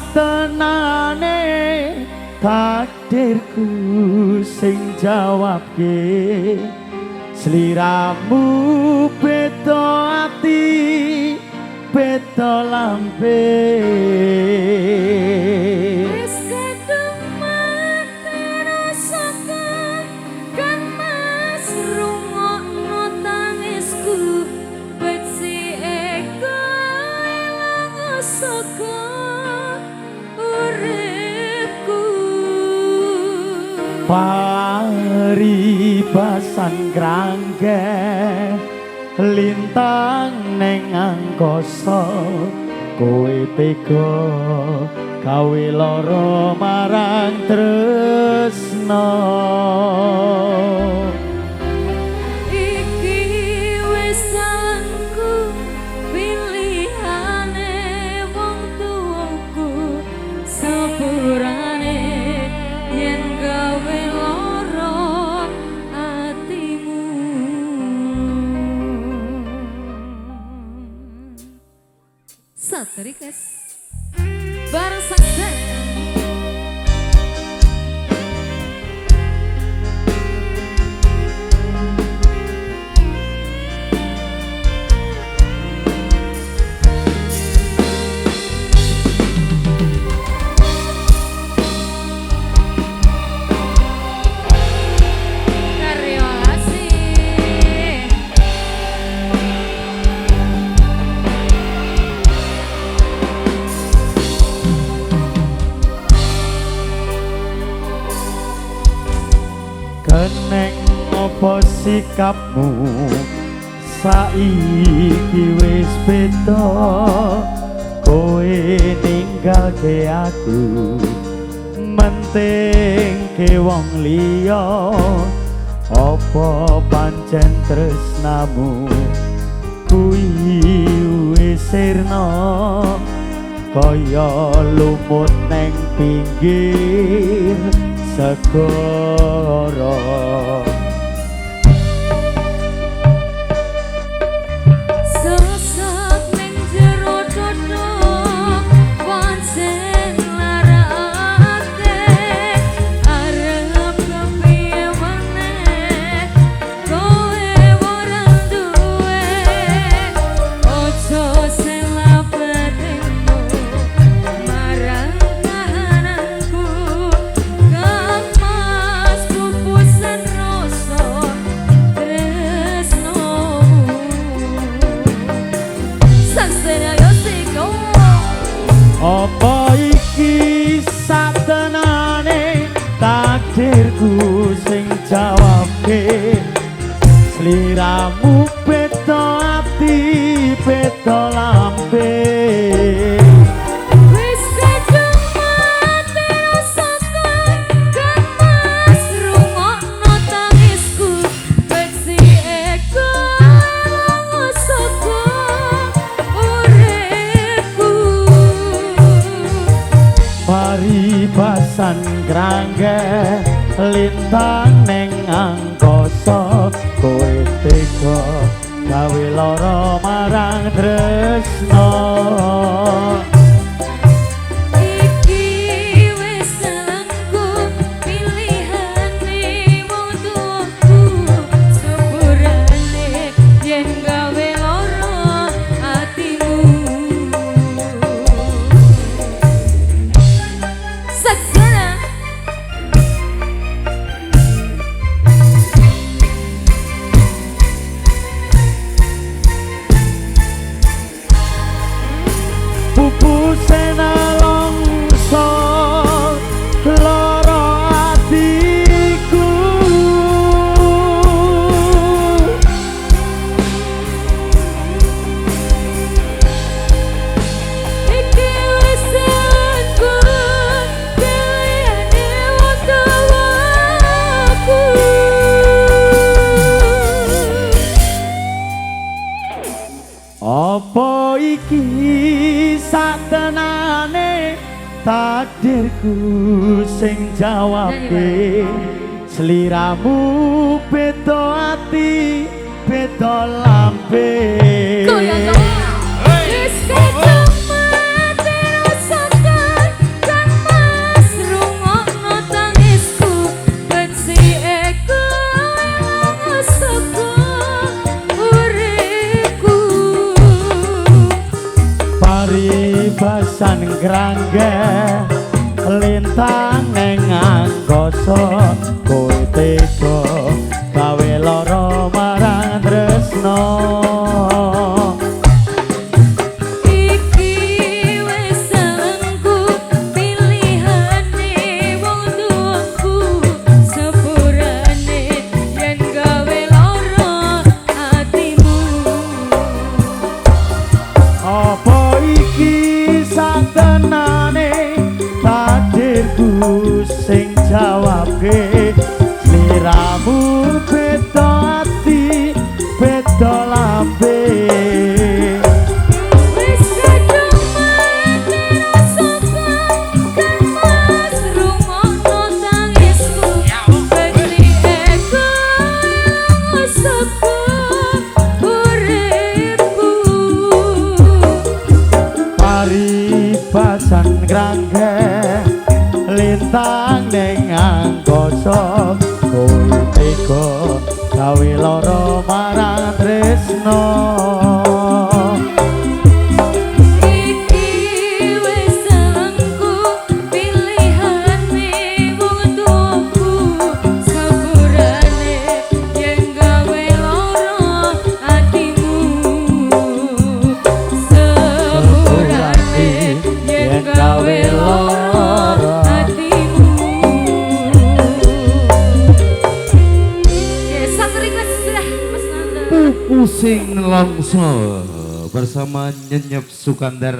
satenane takdirku sing jawabke sliramu beda ati beda lambe wis kadung mati rasakan kan mas rungokno tangisku beci ego elang saka uripku paribasan krangge lintang neng angkasa kowe tega gawe lara marang tresna iki wis salahku pilihane wong tuaku sepurane yen gawe lara atimu Satrikas bareng Saksana keneng apa sikapmu saiki wis beda kowe ninggalke aku menting ke wong liya apa pancen tresnamu kuwi wis sirna kaya lumut neng pinggir segara sesek ning jero dodo pancen larake arep kepiye meneh kowe ora duwe ojo selapetmu marang kahananku kang mas pupusan rasa tresnomu Saksana yo siko apa iki satenane takdirku sing jawabke sliramu beda ati beda lambe wis kadung mati rasakan kan mas rungokno tangisku beci ego elang saka uripku paribasan krangge lintang neng angkasa kowe tega gawe lara marang tresna iki wis salahku pilihane wong tuaku sepurane yen gawe lara atimu Saksana pupusena longso lara atiku iki wis salahku pilihane wong tuaku apa iki satenane takdirku sing jawabke sliramu beda ati beda lambe Goyang dong. Wis kadung mati rasakan Paribasan grangge lintang ning angkasa kowe tega gawe lara marang tresno. Iki wis senengku pilihane wong tuaku sepurane yen gawe lara atimu. Apa iki satenane takdirku sing jawabke sliramu beda ati beda lambe. Wis kadung mati rasaku kan mas rungokno tangisku Beli ego rasaku uripku. Paribasan grangge lintang ning angkasa kowe tega gawe lara marang tresno. Iki wis senengku pilihane wong tuaku sepurane yen gawe lara atimu. Sepurane yen gawe lara atimu. Oke, satu request sudah Mas Nanda. Pusing Nelongso bersama Nyenyep Sukandar.